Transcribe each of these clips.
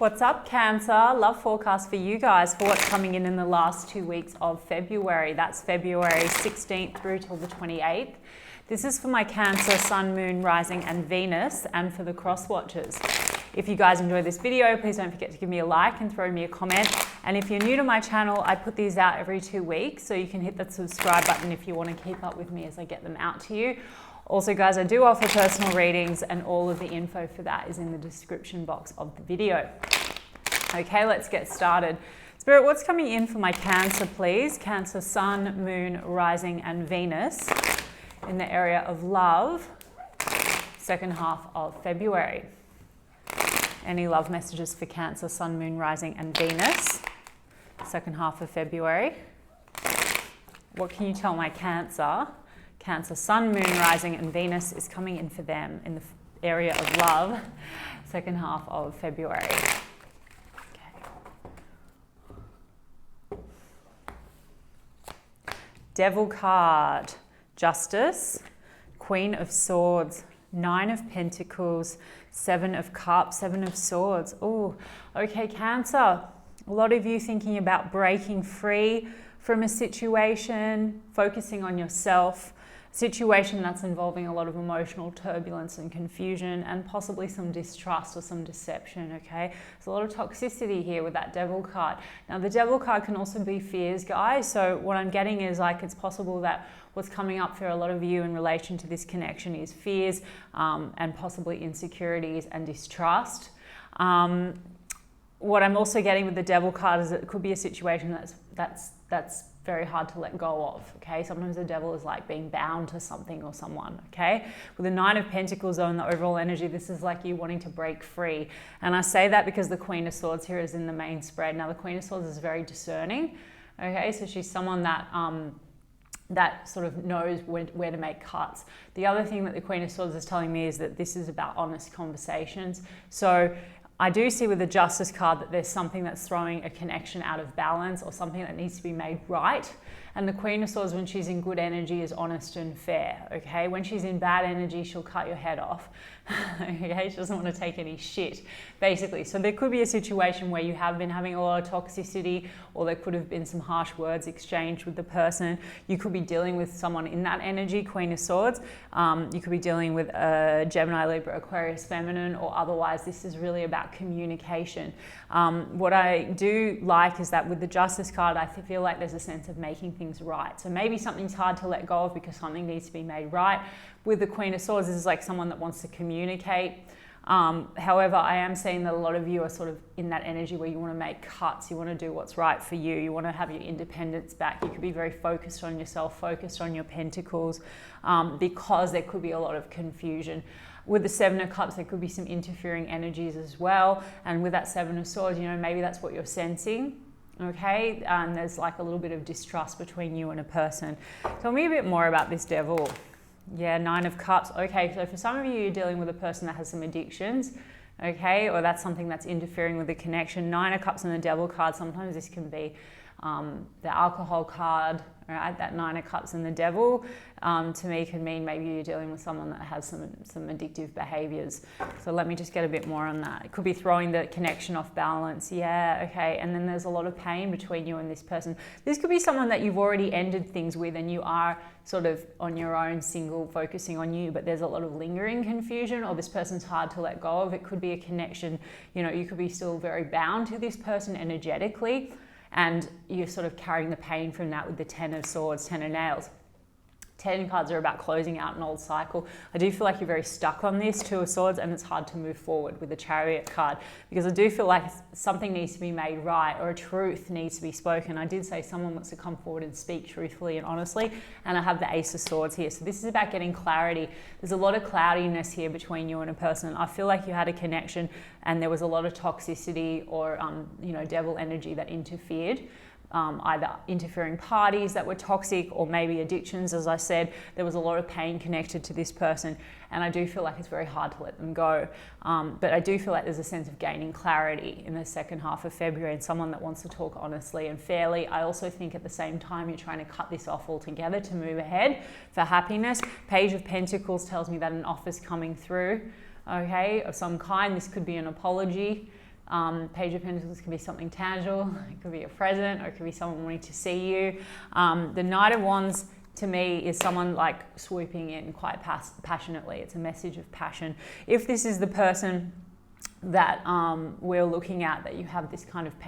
What's up, Cancer? Love forecast for you guys for what's coming in the last 2 weeks of February. That's February 16th through till the 28th. This is for my Cancer, Sun, Moon, Rising and Venus, and for the cross watchers. If you guys enjoy this video, please don't forget to give me a like and throw me a comment. And if you're new to my channel, I put these out every 2 weeks, so you can hit that subscribe button if you want to keep up with me as I get them out to you. Also, guys, I do offer personal readings, and all of the info for that is in the description box of the video. Okay, let's get started. Spirit, what's coming in for my Cancer, please? Cancer, Sun, Moon, Rising and Venus in the area of love, second half of February. Any love messages for Cancer, Sun, Moon, Rising and Venus, second half of February? What can you tell my Cancer? Cancer, Sun, Moon, Rising and Venus is coming in for them in the area of love, second half of February. Okay. Devil card, Justice, Queen of Swords, Nine of Pentacles, Seven of Cups, Seven of Swords. Oh, okay, Cancer. A lot of you thinking about breaking free from a situation, focusing on yourself, situation that's involving a lot of emotional turbulence and confusion and possibly some distrust or some deception, okay? There's a lot of toxicity here with that Devil card. Now, the Devil card can also be fears, guys. So what I'm getting is like it's possible that what's coming up for a lot of you in relation to this connection is fears and possibly insecurities and distrust. What I'm also getting with the Devil card is that it could be a situation that's very hard to let go of, okay? Sometimes the devil is like being bound to something or someone, okay? With the Nine of Pentacles on the overall energy, this is like you wanting to break free. And I say that because the Queen of Swords here is in the main spread. Now, the Queen of Swords is very discerning, okay? So she's someone that that sort of knows where to make cuts. The other thing that the Queen of Swords is telling me is that this is about honest conversations. So I do see with the Justice card that there's something that's throwing a connection out of balance or something that needs to be made right. And the Queen of Swords, when she's in good energy, is honest and fair, okay? When she's in bad energy, she'll cut your head off, okay? She doesn't want to take any shit, basically. So there could be a situation where you have been having a lot of toxicity, or there could have been some harsh words exchanged with the person. You could be dealing with someone in that energy, Queen of Swords. You could be dealing with a Gemini, Libra, Aquarius, Feminine, or otherwise this is really about communication. What I do like is that with the Justice card, I feel like there's a sense of making things right. So maybe something's hard to let go of because something needs to be made right. With the Queen of Swords, this is like someone that wants to communicate. However, I am seeing that a lot of you are sort of in that energy where you want to make cuts, you want to do what's right for you, you want to have your independence back. You could be very focused on yourself, focused on your pentacles, because there could be a lot of confusion. With the Seven of Cups, there could be some interfering energies as well. And with that Seven of Swords, you know, maybe that's what you're sensing. Okay, and there's like a little bit of distrust between you and a person. Tell me a bit more about this Devil. Yeah, Nine of Cups. Okay, so for some of you, you're dealing with a person that has some addictions, okay, or that's something that's interfering with the connection. Nine of Cups and the Devil card, sometimes this can be the alcohol card, right? That Nine of Cups and the Devil, to me can mean maybe you're dealing with someone that has some addictive behaviors. So let me just get a bit more on that. It could be throwing the connection off balance. Yeah, okay. And then there's a lot of pain between you and this person. This could be someone that you've already ended things with and you are sort of on your own, single, focusing on you, but there's a lot of lingering confusion, or this person's hard to let go of. It could be a connection, you know, you could be still very bound to this person energetically, and you're sort of carrying the pain from that with the Ten of Swords, Ten of Nails. 10 cards are about closing out an old cycle. I do feel like you're very stuck on this Two of Swords, and it's hard to move forward with the Chariot card, because I do feel like something needs to be made right, or a truth needs to be spoken. I did say someone wants to come forward and speak truthfully and honestly, and I have the Ace of Swords here. So this is about getting clarity. There's a lot of cloudiness here between you and a person. I feel like you had a connection and there was a lot of toxicity or you know, devil energy that interfered. Either interfering parties that were toxic, or maybe addictions. As I said, there was a lot of pain connected to this person, and I do feel like it's very hard to let them go. But I do feel like there's a sense of gaining clarity in the second half of February, and someone that wants to talk honestly and fairly. I also think at the same time you're trying to cut this off altogether to move ahead for happiness. Page of Pentacles tells me that an offer's coming through, okay, of some kind. This could be an apology. Page of Pentacles can be something tangible. It could be a present, or it could be someone wanting to see you. The Knight of Wands to me is someone like swooping in quite passionately. It's a message of passion. If this is the person that we're looking at, that you have this kind of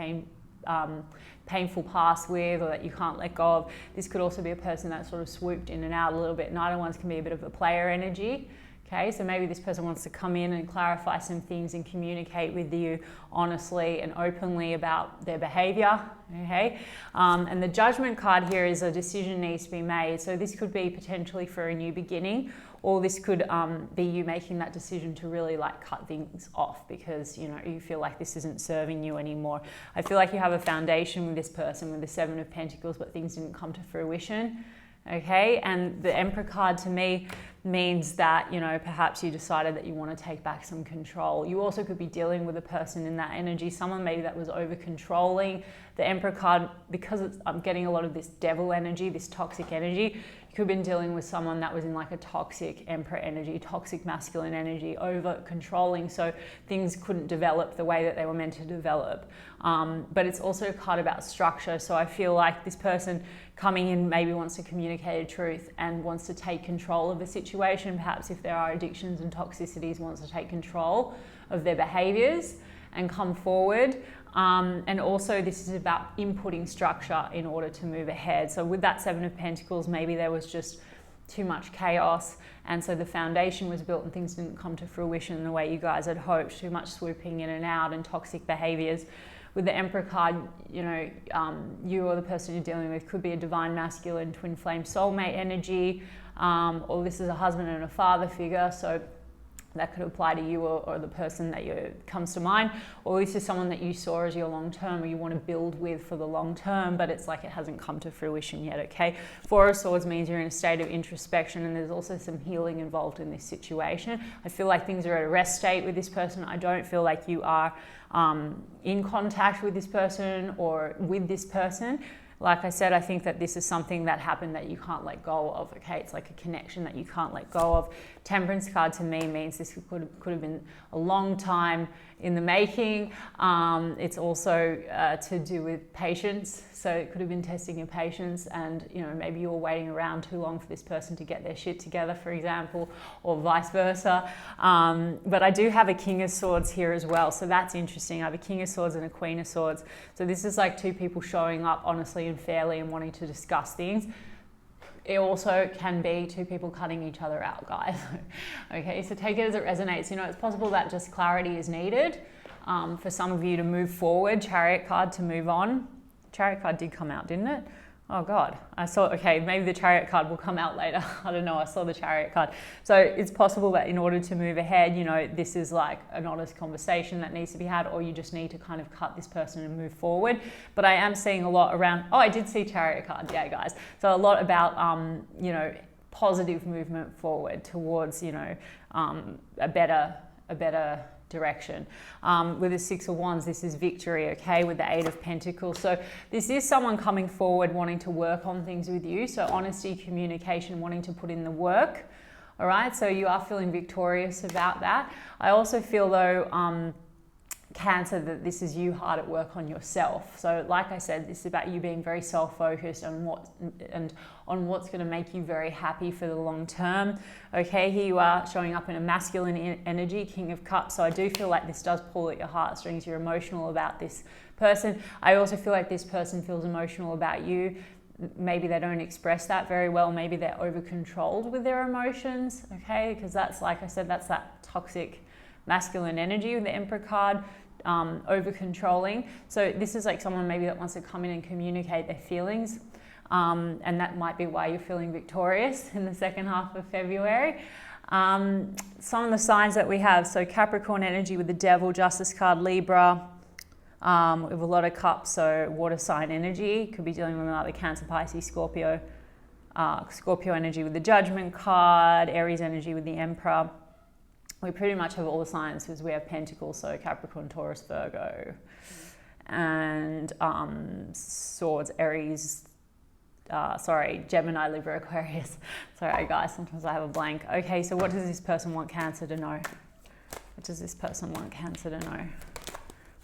painful past with, or that you can't let go of, this could also be a person that sort of swooped in and out a little bit. Knight of Wands can be a bit of a player energy. Okay, so maybe this person wants to come in and clarify some things and communicate with you honestly and openly about their behavior. Okay, and the Judgment card here is a decision needs to be made. So this could be potentially for a new beginning, or this could be you making that decision to really like cut things off because, you know, you feel like this isn't serving you anymore. I feel like you have a foundation with this person with the Seven of Pentacles, but things didn't come to fruition. Okay, and the Emperor card to me means that, you know, perhaps you decided that you want to take back some control. You also could be dealing with a person in that energy, someone maybe that was over controlling. The Emperor card, because I'm getting a lot of this devil energy, this toxic energy, you could have been dealing with someone that was in like a toxic Emperor energy, toxic masculine energy, over controlling, so things couldn't develop the way that they were meant to develop. But it's also a card about structure, so I feel like this person coming in maybe wants to communicate a truth and wants to take control of the situation. Perhaps if there are addictions and toxicities, wants to take control of their behaviors and come forward. And also this is about inputting structure in order to move ahead. So with that Seven of Pentacles, maybe there was just too much chaos, and so the foundation was built and things didn't come to fruition in the way you guys had hoped. Too much swooping in and out and toxic behaviors. With the Emperor card, you know, you or the person you're dealing with could be a divine masculine twin flame soulmate energy, or this is a husband and a father figure, so that could apply to you or the person that comes to mind. Or this is someone that you saw as your long term, or you want to build with for the long term, but it's like it hasn't come to fruition yet. Okay, Four of Swords means you're in a state of introspection, and there's also some healing involved in this situation. I feel like things are at a rest state with this person. I don't feel like you are in contact with this person or with this person. Like I said, I think that this is something that happened that you can't let go of, okay? It's like a connection that you can't let go of. Temperance card to me means this could have been a long time in the making. It's also to do with patience. So it could have been testing your patience, and, you know, maybe you were waiting around too long for this person to get their shit together, for example, or vice versa. But I do have a King of Swords here as well. So that's interesting. I have a King of Swords and a Queen of Swords. So this is like two people showing up honestly and fairly and wanting to discuss things. It also can be two people cutting each other out, guys. Okay, so take it as it resonates. You know, it's possible that just clarity is needed for some of you to move forward. Chariot card to move on. Chariot card did come out, didn't it? Oh God, I saw, okay, maybe the Chariot card will come out later. I don't know, I saw the Chariot card. So it's possible that in order to move ahead, you know, this is like an honest conversation that needs to be had, or you just need to kind of cut this person and move forward. But I am seeing a lot around, oh, I did see Chariot card, yeah guys. So a lot about, you know, positive movement forward towards, you know, a better direction. With the Six of Wands, this is victory, okay, with the Eight of Pentacles. So this is someone coming forward wanting to work on things with you. So honesty, communication, wanting to put in the work. All right, so you are feeling victorious about that. I also feel though, Cancer, that this is you hard at work on yourself. So like I said, this is about you being very self-focused on what's going to make you very happy for the long term. Okay, here you are showing up in a masculine energy, King of Cups. So I do feel like this does pull at your heartstrings. You're emotional about this person. I also feel like this person feels emotional about you. Maybe they don't express that very well. Maybe they're over-controlled with their emotions. Okay, because that's, like I said, that's that toxic masculine energy with the Emperor card. Over controlling. So this is like someone maybe that wants to come in and communicate their feelings, and that might be why you're feeling victorious in the second half of February. Some of the signs that we have, so Capricorn energy with the Devil, Justice card, Libra, with a lot of cups, so water sign energy, could be dealing with another Cancer, Pisces, Scorpio, Scorpio energy with the Judgment card, Aries energy with the Emperor. We pretty much have all the signs because we have Pentacles, so Capricorn, Taurus, Virgo, and Swords, Aries, Gemini, Libra, Aquarius. Sorry guys, sometimes I have a blank. Okay, so what does this person want Cancer to know? What does this person want Cancer to know?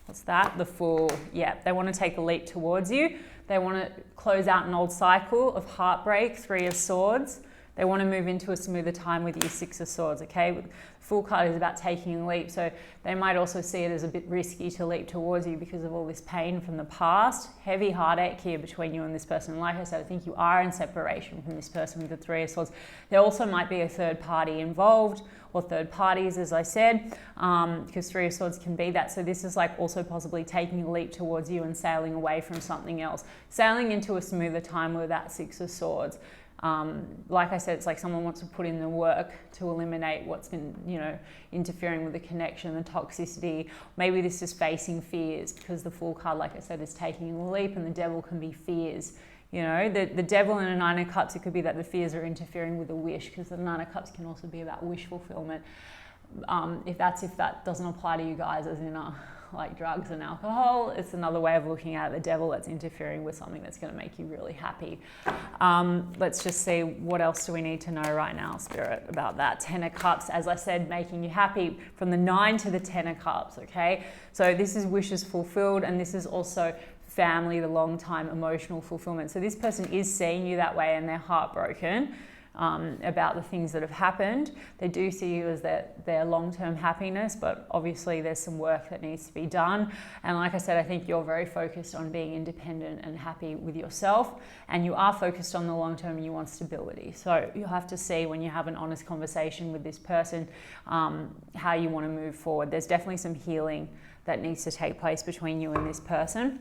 What's that? The Fool. Yeah, they want to take a leap towards you. They want to close out an old cycle of heartbreak, Three of Swords. They want to move into a smoother time with you, Six of Swords, okay? The Fool card is about taking a leap, so they might also see it as a bit risky to leap towards you because of all this pain from the past. Heavy heartache here between you and this person. Like I said, I think you are in separation from this person with the Three of Swords. There also might be a third party involved, or third parties, as I said, because Three of Swords can be that. So this is like also possibly taking a leap towards you and sailing away from something else. Sailing into a smoother time with that Six of Swords. Like I said, it's like someone wants to put in the work to eliminate what's been, you know, interfering with the connection, the toxicity. Maybe this is facing fears, because the Fool card, like I said, is taking a leap, and the Devil can be fears. You know, the Devil and a Nine of Cups, it could be that the fears are interfering with a wish, because the Nine of Cups can also be about wish fulfillment. If that doesn't apply to you guys, as in like drugs and alcohol, it's another way of looking at the Devil that's interfering with something that's going to make you really happy. Let's just see, what else do we need to know right now, Spirit, about that? Ten of Cups, as I said, making you happy from the 9 to the 10 of Cups, okay? So this is wishes fulfilled, and this is also family, the long time emotional fulfillment. So this person is seeing you that way, and they're heartbroken about the things that have happened. They do see you as their long-term happiness, but obviously there's some work that needs to be done. And like I said, I think you're very focused on being independent and happy with yourself, and you are focused on the long-term and you want stability. So you'll have to see, when you have an honest conversation with this person, how you want to move forward. There's definitely some healing that needs to take place between you and this person.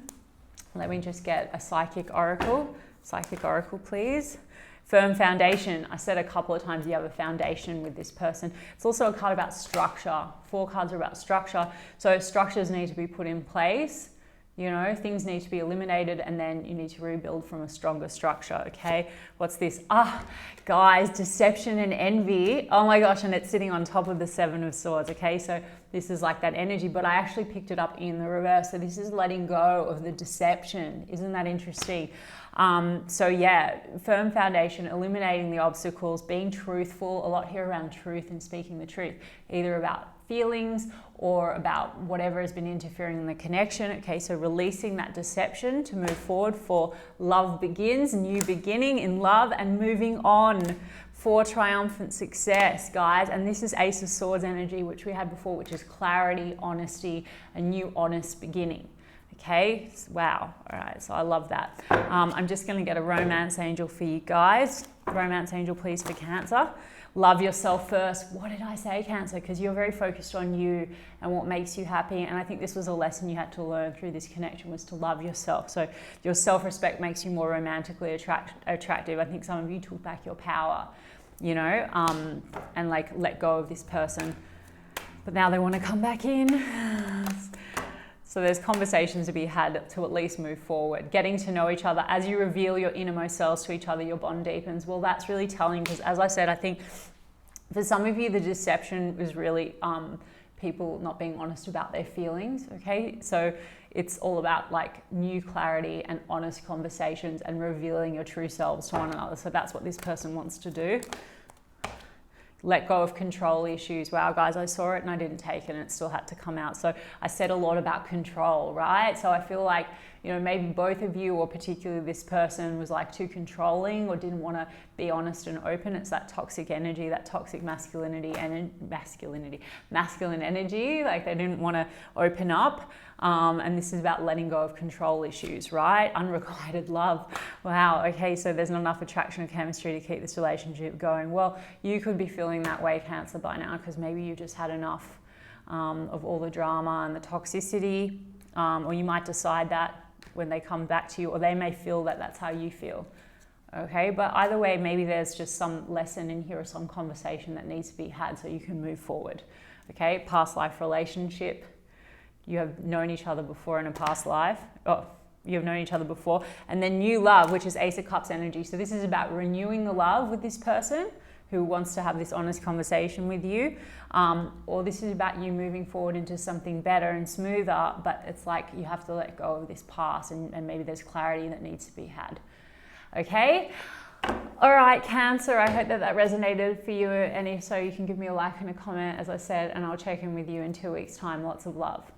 Let me just get a psychic oracle. Psychic oracle, please. Firm foundation. I said a couple of times you have a foundation with this person. It's also a card about structure. 4 cards are about structure. So structures need to be put in place. You know, things need to be eliminated, and then you need to rebuild from a stronger structure, okay? What's this? Guys, deception and envy. Oh my gosh, and it's sitting on top of the 7 of Swords, okay? So this is like that energy, but I actually picked it up in the reverse. So this is letting go of the deception. Isn't that interesting? So yeah, firm foundation, eliminating the obstacles, being truthful. A lot here around truth and speaking the truth, either about feelings or about whatever has been interfering in the connection. Okay, so releasing that deception to move forward for love begins, new beginning in love, and moving on for triumphant success, guys. And this is Ace of Swords energy, which we had before, which is clarity, honesty, a new honest beginning. Okay, wow. All right, so I love that. I'm just going to get a romance angel for you guys. Romance angel, please, for Cancer. Love yourself first. What did I say, Cancer? Because you're very focused on you and what makes you happy. And I think this was a lesson you had to learn through this connection, was to love yourself. So your self-respect makes you more romantically attractive. I think some of you took back your power, you know, and like let go of this person. But now they want to come back in. So there's conversations to be had to at least move forward. Getting to know each other. As you reveal your innermost selves to each other, your bond deepens. Well, that's really telling, because as I said, I think for some of you, the deception was really people not being honest about their feelings, okay? So it's all about like new clarity and honest conversations and revealing your true selves to one another. So that's what this person wants to do. Let go of control issues. Wow, guys, I saw it and I didn't take it and it still had to come out. So I said a lot about control, right? So I feel like, you know, maybe both of you, or particularly this person, was like too controlling or didn't want to be honest and open. It's that toxic energy, that toxic masculinity and masculine energy. Like they didn't want to open up. And this is about letting go of control issues, right? Unrequited love. Wow, okay, so there's not enough attraction or chemistry to keep this relationship going. Well, you could be feeling that way, Cancer, by now, because maybe you just had enough of all the drama and the toxicity, or you might decide that when they come back to you, or they may feel that that's how you feel. Okay, but either way, maybe there's just some lesson in here or some conversation that needs to be had so you can move forward. Okay, past life relationship. You have known each other before in a past life. You have known each other before. And then new love, which is Ace of Cups energy. So this is about renewing the love with this person who wants to have this honest conversation with you. Or this is about you moving forward into something better and smoother, but it's like you have to let go of this past, and maybe there's clarity that needs to be had. Okay? All right, Cancer, I hope that resonated for you. And if so, you can give me a like and a comment, as I said, and I'll check in with you in 2 weeks' time. Lots of love.